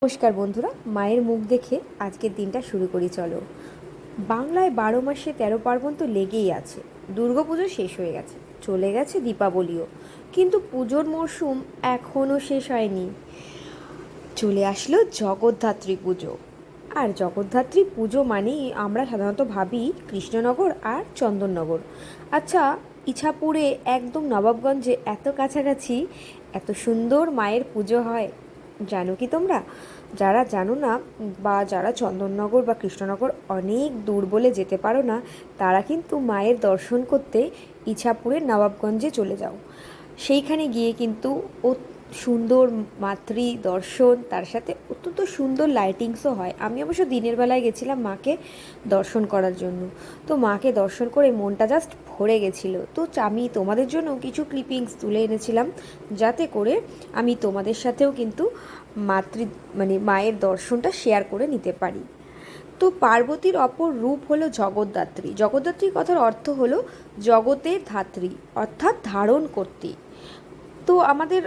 নমস্কার বন্ধুরা, মায়ের মুখ দেখে আজকের দিনটা শুরু করি। চলো, বাংলায় 12 মাসে 13 পার্বণ তো লেগেই আছে। দুর্গাপুজো শেষ হয়ে গেছে, চলে গেছে দীপাবলিও, কিন্তু পুজোর মরশুম এখনও শেষ হয়নি। চলে আসলো জগদ্ধাত্রী পুজো। আর জগদ্ধাত্রী পুজো মানেই আমরা সাধারণত ভাবি কৃষ্ণনগর আর চন্দননগর। আচ্ছা, ইছাপুরে একদম নবাবগঞ্জে এত কাছাকাছি এত সুন্দর মায়ের পুজো হয়, জানো কি তোমরা? যারা জানো না বা যারা চন্দননগর বা কৃষ্ণনগর অনেক দূর বলে যেতে পারো না, তারা কিন্তু মায়ের দর্শন করতে ইছাপুরের নবাবগঞ্জে চলে যাও। সেইখানে গিয়ে কিন্তু সুন্দর মাতৃ দর্শন, তার সাথে অত্যন্ত সুন্দর লাইটিংসও হয়। আমি অবশ্য দিনের বেলায় গেছিলাম মাকে দর্শন করার জন্য। তো মাকে দর্শন করে মনটা জাস্ট ভরে গেছিলো। তো আমি তোমাদের জন্য কিছু ক্লিপিংস তুলে এনেছিলাম, যাতে করে আমি তোমাদের সাথেও কিন্তু মায়ের দর্শনটা শেয়ার করে নিতে পারি। তো পার্বতীর অপর রূপ হলো জগদ্ধাত্রী। জগদ্ধাত্রী কথার অর্থ হলো জগতের ধাত্রী, অর্থাৎ ধারণ করতে। তো আমাদের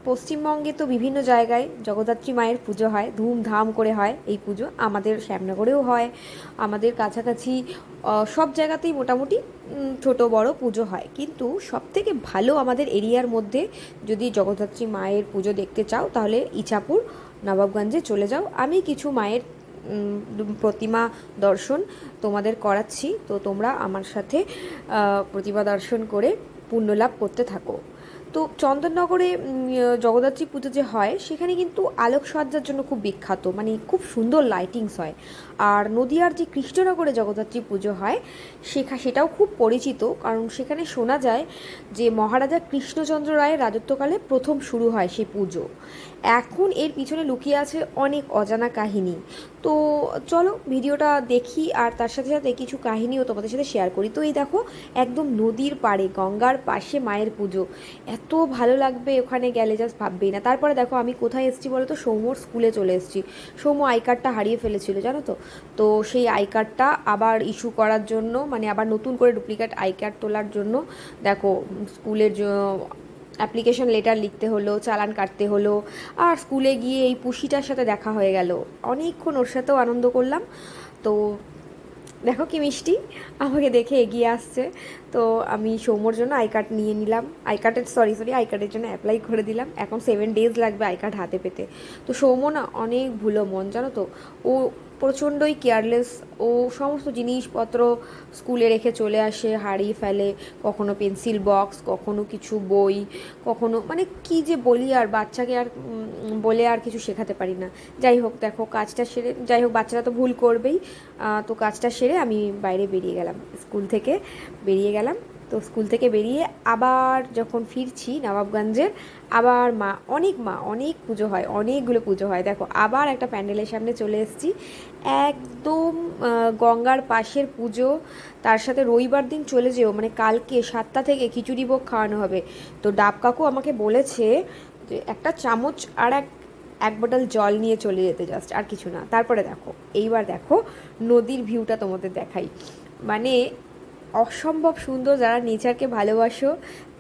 পশ্চিমবঙ্গে তো বিভিন্ন জায়গায় জগদ্ধাত্রী মায়ের পুজো হয়, ধুমধাম করে হয় এই পুজো। আমাদের শ্যামনগরেও হয়, আমাদের কাছাকাছি সব জায়গাতেই মোটামুটি ছোট বড় পুজো হয়। কিন্তু সবথেকে ভালো আমাদের এরিয়ার মধ্যে যদি জগদ্ধাত্রী মায়ের পুজো দেখতে চাও, তাহলে ইছাপুর নবাবগঞ্জে চলে যাও। আমি কিছু মায়ের প্রতিমা দর্শন তোমাদের করাচ্ছি, তো তোমরা আমার সাথে প্রতিমা দর্শন করে পুণ্যলাভ করতে থাকো। তো চন্দননগরে জগদ্ধাত্রী পুজো যে হয়, সেখানে কিন্তু আলোকসজ্জার জন্য খুব বিখ্যাত, মানে খুব সুন্দর লাইটিংস হয়। আর নদিয়ার যে কৃষ্ণনগরে জগদ্ধাত্রী পুজো হয়, সেটাও খুব পরিচিত, কারণ সেখানে শোনা যায় যে মহারাজা কৃষ্ণচন্দ্র রায়ের রাজত্বকালে প্রথম শুরু হয় সেই পুজো। এখন এর পিছনে লুকিয়ে আছে অনেক অজানা কাহিনী। তো চলো ভিডিওটা দেখি, আর তার সাথে সাথে কিছু কাহিনীও তোমাদের সাথে শেয়ার করি। তো এই দেখো, একদম নদীর পাড়ে গঙ্গার পাশে মায়ের পুজো, এত ভালো লাগবে ওখানে গেলে, জাস্ট ভাববেই না। তারপরে দেখো আমি কোথায় এসেছি বলো তো, সৌম্যর স্কুলে চলে এসেছি। সৌম্য আই কার্ডটা হারিয়ে ফেলেছিল, জানো তো। তো সেই আই কার্ডটা আবার ইস্যু করার জন্য, মানে আবার নতুন করে ডুপ্লিকেট আই কার্ড তোলার জন্য দেখো স্কুলের অ্যাপ্লিকেশন লেটার লিখতে হলো, চালান কাটতে হলো। আর স্কুলে গিয়ে এই পুষিটার সাথে দেখা হয়ে গেল, অনেকক্ষণ ওর সাথেও আনন্দ করলাম। তো দেখো কি মিষ্টি, আমাকে দেখে এগিয়ে আসছে। তো আমি সৌম্যর জন্য আই কার্ড নিয়ে নিলাম, আই কার্ডের জন্য অ্যাপ্লাই করে দিলাম। এখন 7 days লাগবে আই কার্ড হাতে পেতে। তো সৌম্য না অনেক ভুলো মন, জানো তো। ও প্রচণ্ডই কেয়ারলেস। ও সমস্ত জিনিসপত্র স্কুলে রেখে চলে আসে, হারিয়ে ফেলে। কখনো পেন্সিল বক্স, কখনো কিছু বই, কখনো মানে কি যে বলি, আর বাচ্চাকে আর বলে আর কিছু শেখাতে পারি না। যাই হোক, দেখো কাজটা সেরে, যাই হোক বাচ্চারা তো ভুল করবেই। তো কাজটা সেরে আমি বাইরে বেরিয়ে গেলাম, স্কুল থেকে বেরিয়ে গেলাম। তো স্কুল থেকে বেরিয়ে আবার যখন ফিরছি নবাবগঞ্জের, আবার মা অনেক পুজো হয়, অনেকগুলো পুজো হয়। দেখো আবার একটা প্যান্ডেলের সামনে চলে এসেছি, একদম গঙ্গার পাশের পুজো। তার সাথে রবিবার দিন চলে যেও, মানে কালকে 7টা থেকে খিচুড়ি ভোগ খাওয়ানো হবে। তো ডাব কাকু আমাকে বলেছে যে একটা চামচ আর এক বোতল জল নিয়ে চলে যেতে, জাস্ট, আর কিছু না। তারপরে দেখো, এইবার দেখো নদীর ভিউটা তোমাদের দেখাই, মানে অসম্ভব সুন্দর। যারা নেচারকে ভালোবাসো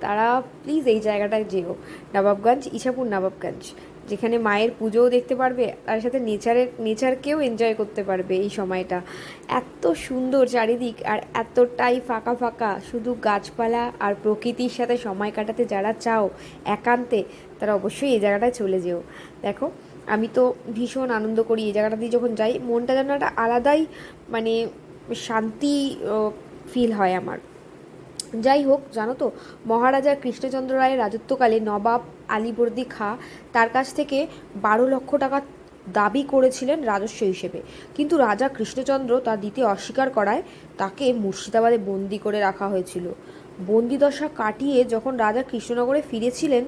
তারা প্লিজ এই জায়গাটায় যেও, নবাবগঞ্জ, ইছাপুর নবাবগঞ্জ, যেখানে মায়ের পুজোও দেখতে পারবে, তার সাথে নেচারকেও এনজয় করতে পারবে। এই সময়টা এত সুন্দর চারিদিক, আর এতটাই ফাঁকা ফাঁকা, শুধু গাছপালা আর প্রকৃতির সাথে সময় কাটাতে যারা চাও একান্তে, তারা অবশ্যই এই জায়গাটায় চলে যেও। দেখো আমি তো ভীষণ আনন্দ করি এই জায়গাটা দিয়ে যখন যাই, মনটা যেন একটা আলাদাই, মানে শান্তি ফিল হয় আমার। যাই হোক, জানো তো, মহারাজা কৃষ্ণচন্দ্র রায়ের রাজত্বকালে নবাব আলীবর্দী খাঁ তার কাছ থেকে 12 লক্ষ টাকা দাবি করেছিলেন রাজস্ব হিসেবে, কিন্তু রাজা কৃষ্ণচন্দ্র তা দিতে অস্বীকার করায় তাকে মুর্শিদাবাদে বন্দি করে রাখা হয়েছিল। বন্দিদশা কাটিয়ে যখন রাজা কৃষ্ণনগরে ফিরেছিলেন,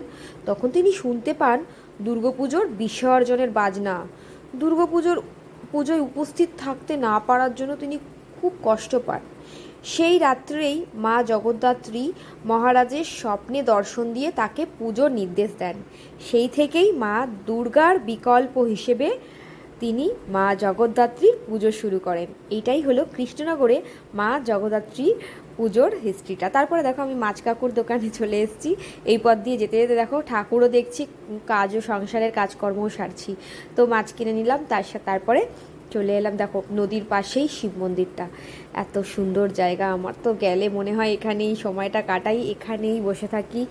তখন তিনি শুনতে পান দুর্গাপুজোর বিসর্জনের বাজনা। পুজোয় উপস্থিত থাকতে না পারার জন্য তিনি খুব কষ্ট পান। সেই রাত্রেই মা জগদ্ধাত্রী মহারাজের স্বপ্নে দর্শন দিয়ে তাকে পুজোর নির্দেশ দেন। সেই থেকেই মা দুর্গার বিকল্প হিসেবে তিনি মা জগদ্ধাত্রীর পুজো শুরু করেন। এইটাই হলো কৃষ্ণনগরে মা জগদ্ধাত্রীর পুজোর হিস্ট্রিটা। তারপরে দেখো আমি মাছ কাকুর দোকানে চলে এসেছি। এই পথ দিয়ে যেতে যেতে দেখো ঠাকুরও দেখছি, কাজও, সংসারের কাজকর্মও সারছি। তো মাছ কিনে নিলাম, তারপরে চলে এলাম দেখো নদীর পাশেই শিব মন্দিরটা। এত সুন্দর জায়গা, আমার তো গেলে মনে হয় এখানেই সময়টা কাটাই, এখানেই বসে থাকি।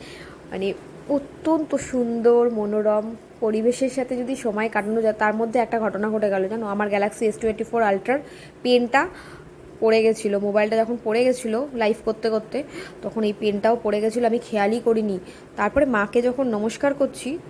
মানে অত্যন্ত সুন্দর মনোরম পরিবেশের সাথে যদি সময় কাটানো যায়। তার মধ্যে একটা ঘটনা ঘটে গেল জানো, আমার গ্যালাক্সি S24 আলট্রার পেনটা পড়ে গেছিলো। মোবাইলটা যখন পড়ে গেছিলো লাইভ করতে করতে, তখন এই পেনটাও পড়ে গেছিলো, আমি খেয়ালই করিনি। তারপরে মাকে যখন নমস্কার করছি